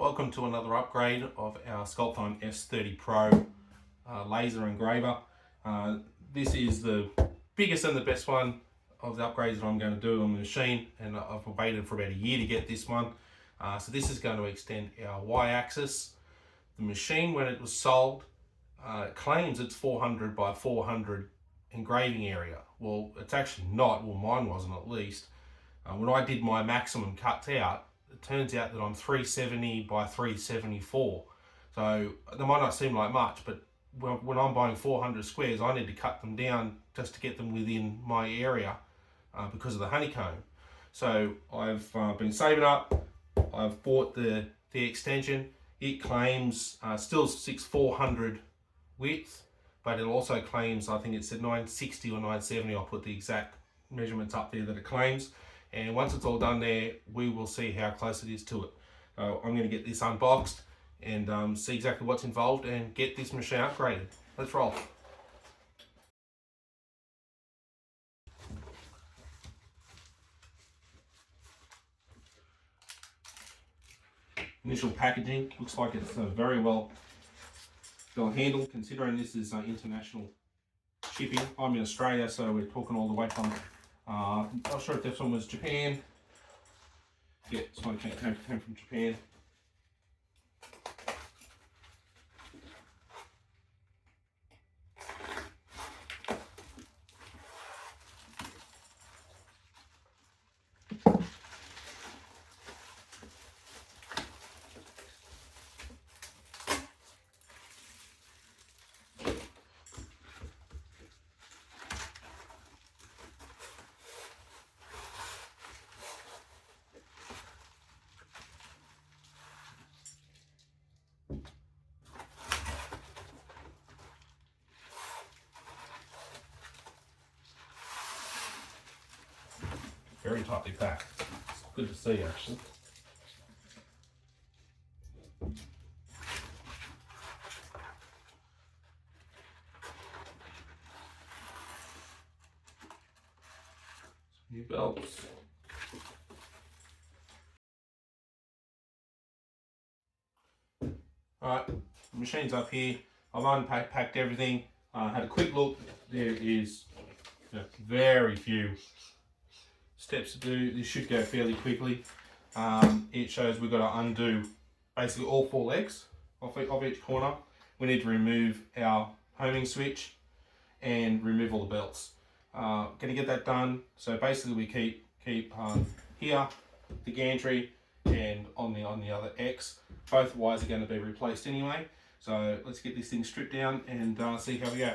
Welcome to another upgrade of our Sculpfun S30 Pro laser engraver. This is the biggest and the best one of the upgrades that I'm going to do on the machine, and I've waited for about a year to get this one. So this is going to extend our Y-axis. The machine, when it was sold, claims it's 400 by 400 engraving area. Well, it's actually not. Well, mine wasn't, at least. When I did my maximum cuts out, it turns out that I'm 370 by 374. So they might not seem like much, but when I'm buying 400 squares, I need to cut them down just to get them within my area because of the honeycomb. So I've been saving up. I've bought the extension. It claims still 400 width, but it also claims, I think it said 960 or 970. I'll put the exact measurements up there that it claims. And once it's all done there, we will see how close it is to it. So I'm going to get this unboxed and see exactly what's involved and get this machine upgraded. Let's roll. Initial packaging looks like it's very well handled, considering this is international shipping. I'm in Australia, so we're talking all the way from not sure if this one was Japan. Yeah, this one came from Japan. Very tightly packed. It's good to see, actually. New belts. Alright, the machine's up here. I've unpacked everything. Had a quick look. There is very few steps to do. This should go fairly quickly. It shows we've got to undo basically all 4 legs off each corner. We need to remove our homing switch and remove all the belts. Going to get that done. So basically we keep here the gantry, and on the other X. Both wires are going to be replaced anyway. So let's get this thing stripped down and see how we go.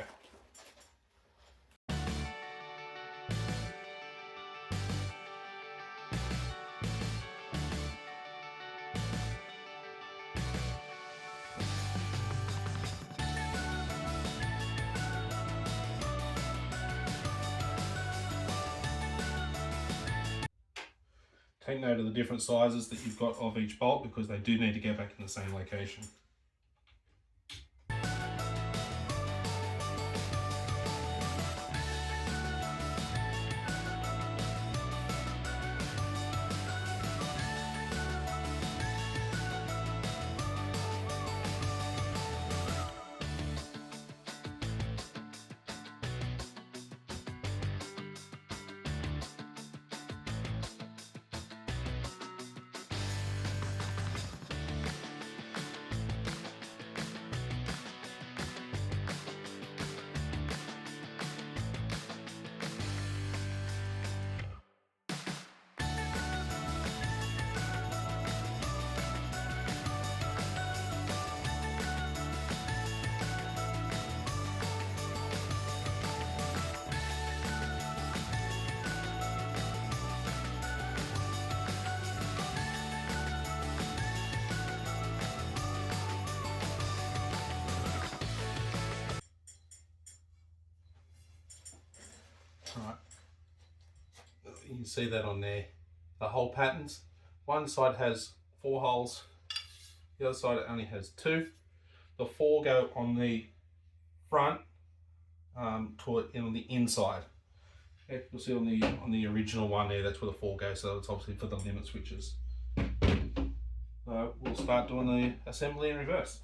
Take note of the different sizes that you've got of each bolt, because they do need to go back in the same location. Alright, you can see that on there, the hole patterns. One side has 4 holes, the other side only has 2. The 4 go on the front on the inside. Okay, you'll see on the original one there, that's where the 4 goes, so it's obviously for the limit switches. So we'll we'll start doing the assembly in reverse.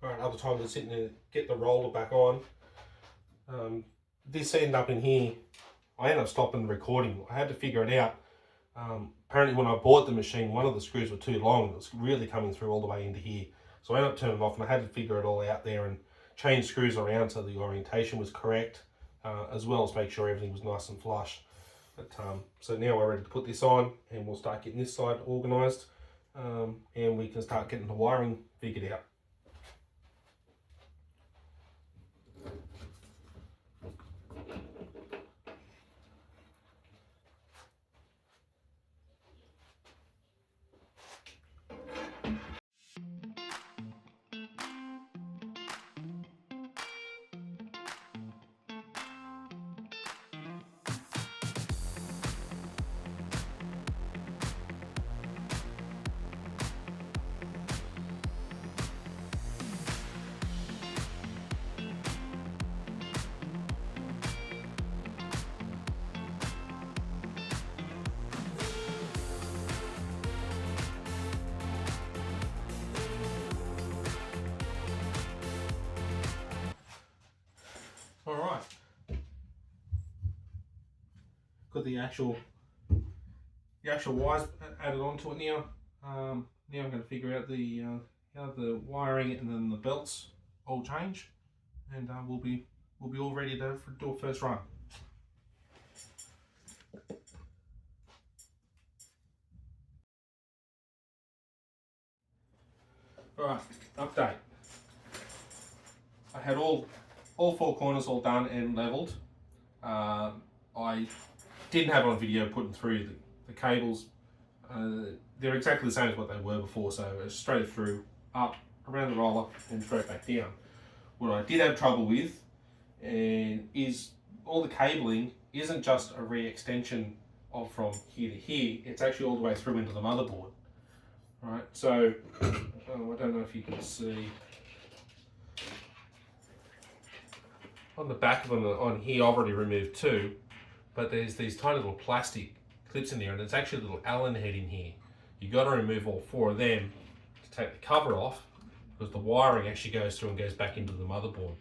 Alright, other time than sitting there, get the roller back on. This ended up in here. I ended up stopping the recording. I had to figure it out. Apparently when I bought the machine, one of the screws were too long and it was really coming through all the way into here. So I ended up turning it off and I had to figure it all out there and change screws around so the orientation was correct, as well as make sure everything was nice and flush. But, so now we're ready to put this on and we'll start getting this side organised, and we can start getting the wiring figured out. Alright, got the actual wires added onto it now. Now I'm going to figure out the how the wiring and then the belts all change, and we'll be all ready to do a first run. Alright, update. I had all four corners all done and levelled. I didn't have it on video putting through the cables. They're exactly the same as what they were before, so it's straight through, up, around the roller and straight back down. What I did have trouble with is all the cabling isn't just a re-extension of from here to here, it's actually all the way through into the motherboard. Right, so I don't know if you can see. On the back of them, on here, I've already removed two, but there's these tiny little plastic clips in there, and there's actually a little Allen head in here. You've got to remove all four of them to take the cover off, because the wiring actually goes through and goes back into the motherboard.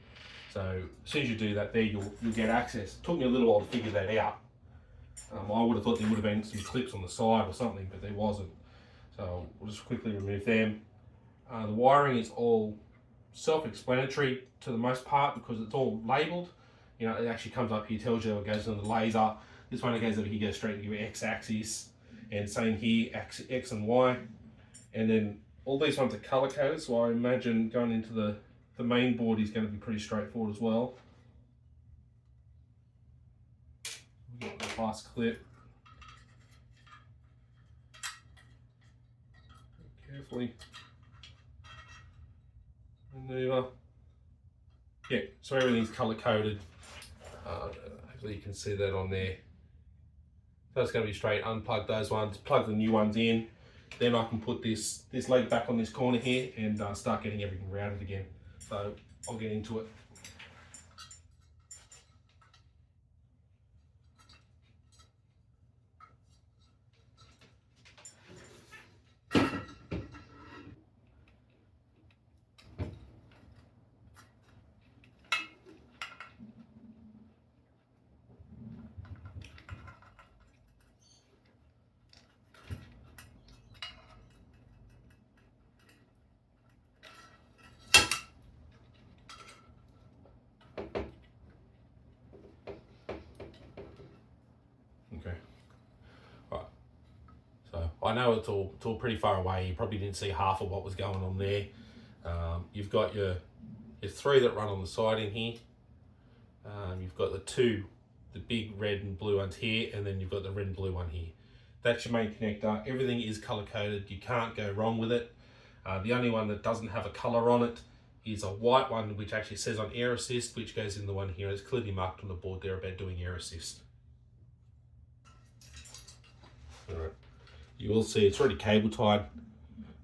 So as soon as you do that there, you'll get access. It took me a little while to figure that out. I would have thought there would have been some clips on the side or something, but there wasn't. So we'll just quickly remove them. The wiring is all self-explanatory to the most part because it's all labelled. You know, it actually comes up here, tells you it goes into the laser. This one, it goes over here, goes straight into your X-axis, and same here, X and Y. And then all these ones are color coded, so I imagine going into the main board is going to be pretty straightforward as well. We get the fast clip. Carefully maneuver. Yeah, so everything's color coded. Hopefully you can see that on there. So it's going to be straight. Unplug those ones, plug the new ones in. Then I can put this leg back on this corner here and start getting everything routed again. So I'll get into it. I know it's all pretty far away. You probably didn't see half of what was going on there. You've got your 3 that run on the side in here. You've got the big red and blue ones here, and then you've got the red and blue one here. That's your main connector. Everything is color coded. You can't go wrong with it. The only one that doesn't have a color on it is a white one, which actually says on air assist, which goes in the one here. It's clearly marked on the board there about doing air assist. All right. You will see it's already cable tied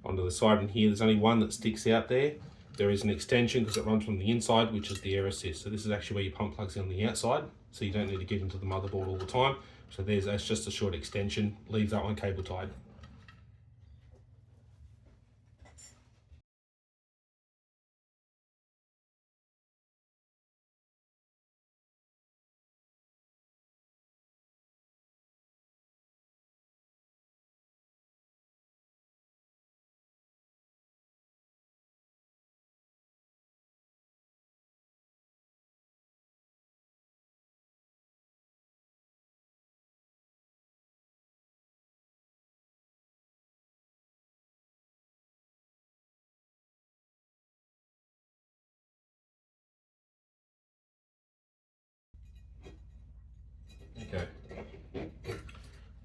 onto the side in here. There's only one that sticks out there. There is an extension because it runs from the inside, which is the air assist. So this is actually where your pump plugs in on the outside, so you don't need to get into the motherboard all the time. So that's just a short extension. Leave that one cable tied.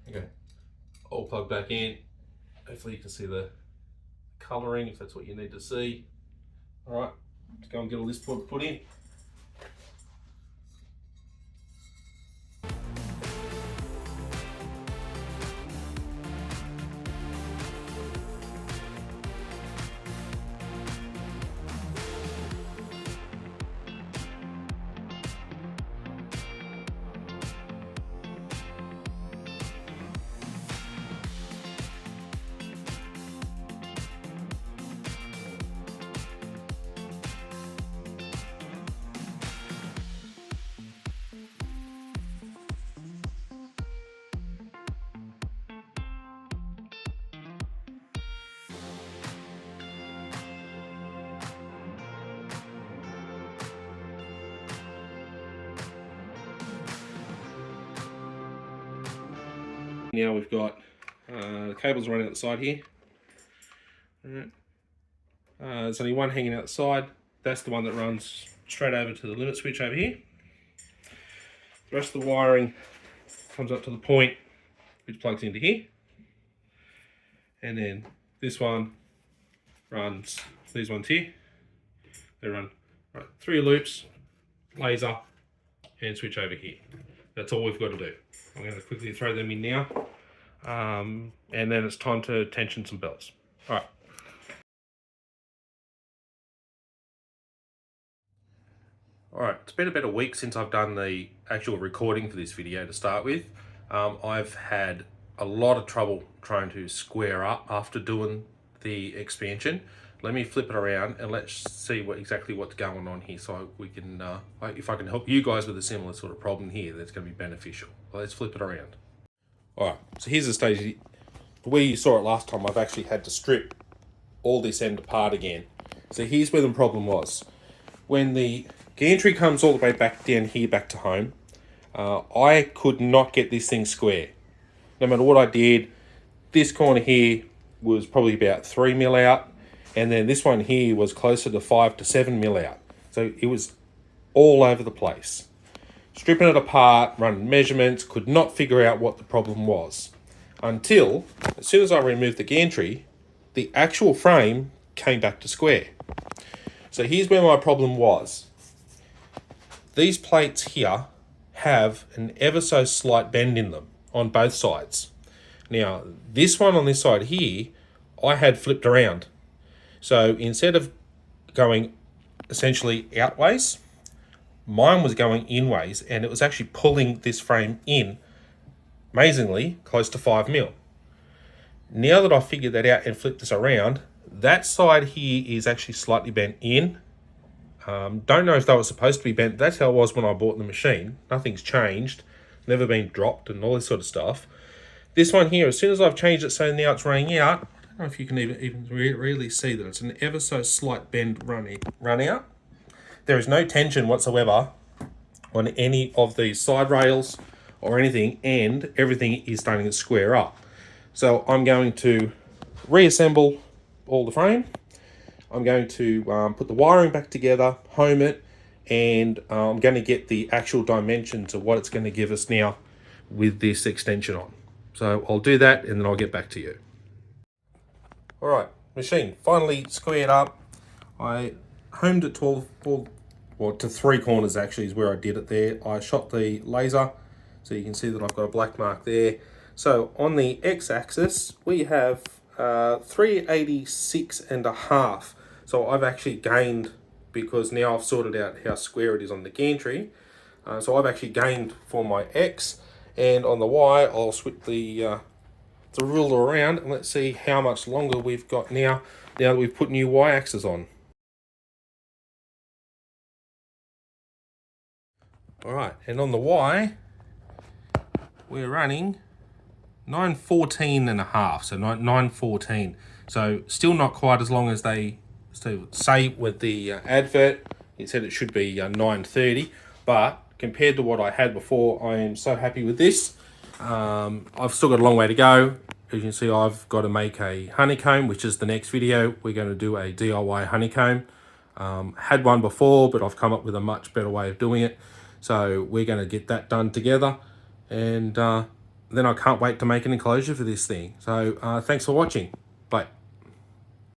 Okay, all plugged back in. Hopefully you can see the colouring if that's what you need to see. All right, let's go and get all this put in. Now we've got the cables running out the side here. Alright. There's only one hanging out the side. That's the one that runs straight over to the limit switch over here. The rest of the wiring comes up to the point which plugs into here. And then this one runs, these ones here. They run 3 loops, laser, and switch over here. That's all we've got to do. I'm going to quickly throw them in now, and then it's time to tension some belts. All right. All right, it's been about a week since I've done the actual recording for this video to start with. I've had a lot of trouble trying to square up after doing the expansion. Let me flip it around and let's see exactly what's going on here, so we can, if I can help you guys with a similar sort of problem here, that's going to be beneficial. Let's flip it around. All right, so here's the stage. Where you saw it last time, I've actually had to strip all this end apart again. So here's where the problem was. When the gantry comes all the way back down here, back to home, I could not get this thing square. No matter what I did, this corner here was probably about 3 mil out, and then this one here was closer to 5 to 7 mil out. So it was all over the place. Stripping it apart, running measurements, could not figure out what the problem was. Until, as soon as I removed the gantry, the actual frame came back to square. So here's where my problem was. These plates here have an ever so slight bend in them on both sides. Now, this one on this side here, I had flipped around. So instead of going essentially outways, mine was going inways, and it was actually pulling this frame in, amazingly, close to 5 mil. Now that I figured that out and flipped this around, that side here is actually slightly bent in. Don't know if they were supposed to be bent. That's how it was when I bought the machine. Nothing's changed, never been dropped and all this sort of stuff. This one here, as soon as I've changed it so now it's running out, I don't know if you can even really see that it's an ever so slight bend run out. There is no tension whatsoever on any of these side rails or anything, and everything is starting to square up. So I'm going to reassemble all the frame. I'm going to put the wiring back together, home it, and I'm going to get the actual dimensions of what it's going to give us now with this extension on. So I'll do that and then I'll get back to you. All right, machine finally squared up. I homed it to to 3 corners actually is where I did it there. I shot the laser, so you can see that I've got a black mark there. So on the x-axis, we have 386.5. So I've actually gained, because now I've sorted out how square it is on the gantry. So I've actually gained for my x, and on the y, I'll switch the ruler around, and let's see how much longer we've got now that we've put new y-axis on. All right, and on the y, we're running 914.5, so 914. So still not quite as long as they say with the advert. It said it should be 930, but compared to what I had before, I am so happy with this. I've still got a long way to go. As you can see, I've got to make a honeycomb, which is the next video. We're going to do a DIY honeycomb. Had one before, but I've come up with a much better way of doing it. So we're going to get that done together, and then I can't wait to make an enclosure for this thing. So thanks for watching. Bye.